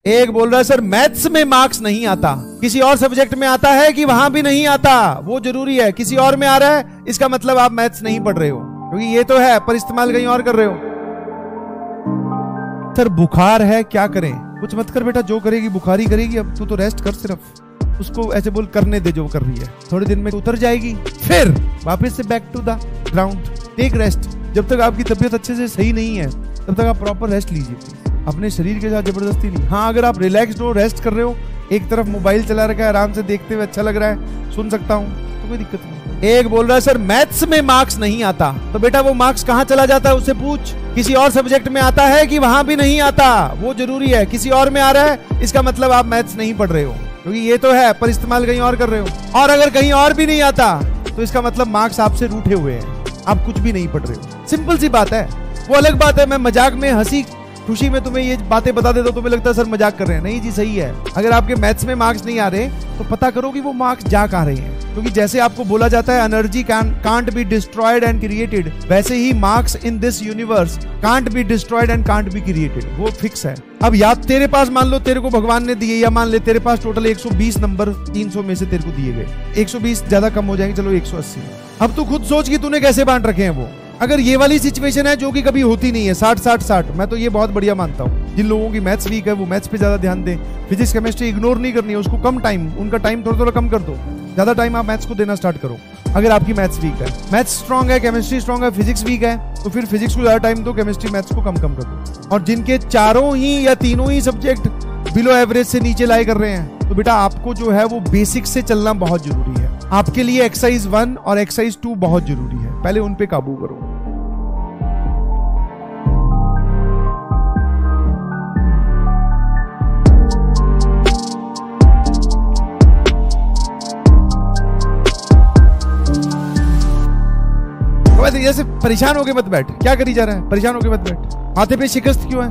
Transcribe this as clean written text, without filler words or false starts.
एक बोल रहा है सर मैथ्स में मार्क्स नहीं आता, किसी और सब्जेक्ट में आता है कि वहां भी नहीं आता, वो जरूरी है। किसी और में आ रहा है इसका मतलब आप मैथ्स नहीं पढ़ रहे हो, क्योंकि ये तो है पर इस्तेमाल कहीं और कर रहे हो। सर बुखार है क्या करें? कुछ मत कर बेटा, जो करेगी बुखारी करेगी, अब तू तो रेस्ट कर, सिर्फ उसको ऐसे बोल करने दे जो कर रही है, थोड़े दिन में उतर जाएगी, फिर वापस से back to the ground, take rest. जब तक आपकी तबीयत अच्छे से सही नहीं है तब तक आप प्रॉपर रेस्ट लीजिए, अपने शरीर के साथ जबरदस्ती नहीं। हाँ अगर आप रिलैक्स्ड हो, रेस्ट कर रहे हो, एक तरफ मोबाइल चला रखा है, आराम से देखते हुए अच्छा लग रहा है, सुन सकता हूँ, तो कोई दिक्कत नहीं। एक बोल रहा है सर मैथ्स में मार्क्स नहीं आता, तो बेटा वो मार्क्स कहाँ चला जाता है उससे पूछ। किसी और सब्जेक्ट में आता है कि वहां भी नहीं आता, वो जरूरी है। किसी और में आ रहा है इसका मतलब आप मैथ्स नहीं पढ़ रहे हो, क्योंकि ये तो है पर इस्तेमाल कहीं और कर रहे हो। और अगर कहीं और भी नहीं आता तो इसका मतलब मार्क्स आपसे रूठे हुए हैं, आप कुछ भी नहीं पढ़ रहे हो। सिंपल सी बात है। वो अलग बात है मैं मजाक में हंसी खुशी में तुम्हें ये बातें बता देता हूं, तुम्हें लगता है सर मजाक कर रहे हैं। नहीं जी सही है। अगर आपके मैथ्स में मार्क्स नहीं आ रहे तो पता करो कि वो मार्क्स जा कहां रहे हैं, क्योंकि जैसे आपको बोला जाता है energy can't be destroyed and created, वैसे ही marks in this universe can't be destroyed and can't be created, वो फिक्स है। अब याद तेरे पास मान लो तेरे को भगवान ने दिए, या मान ले तेरे पास टोटल 120 नंबर 300 में से तेरे को दिए गए, 120 ज्यादा कम हो जाएंगे, चलो 180। अब तू खुद सोच कि तूने कैसे बांट रखे हैं वो। अगर ये वाली सिचुएशन है जो कि कभी होती नहीं है, 60-60-60, मैं तो ये बहुत बढ़िया मानता हूँ। जिन लोगों की मैथ्स वीक है वो मैथ्स पे ज्यादा ध्यान दें, फिजिक्स केमिस्ट्री इग्नोर नहीं करनी है, उसको कम टाइम, उनका टाइम थोड़ा थोड़ा कम कर दो, ज्यादा टाइम आप मैथ्स को देना स्टार्ट करो। अगर आपकी मैथ्स वीक है, मैथ्स स्ट्रॉन्ग है, केमिस्ट्री स्ट्रॉन्ग है, फिजिक्स वीक है, तो फिर फिजिक्स को ज्यादा टाइम दो, केमिस्ट्री मैथ्स को कम कम कर दो। और जिनके चारों ही या तीनों ही सब्जेक्ट बिलो एवरेज से नीचे लाए कर रहे हैं, तो बेटा आपको जो है वो बेसिक से चलना बहुत जरूरी है। आपके लिए एक्सरसाइज 1 और एक्सरसाइज 2 बहुत जरूरी है, पहले उन पे काबू करो। जैसे परेशान होके मत बैठ, क्या करी जा रहा है, परेशान होके मत बैठ। माथे पे शिकस्त क्यों है?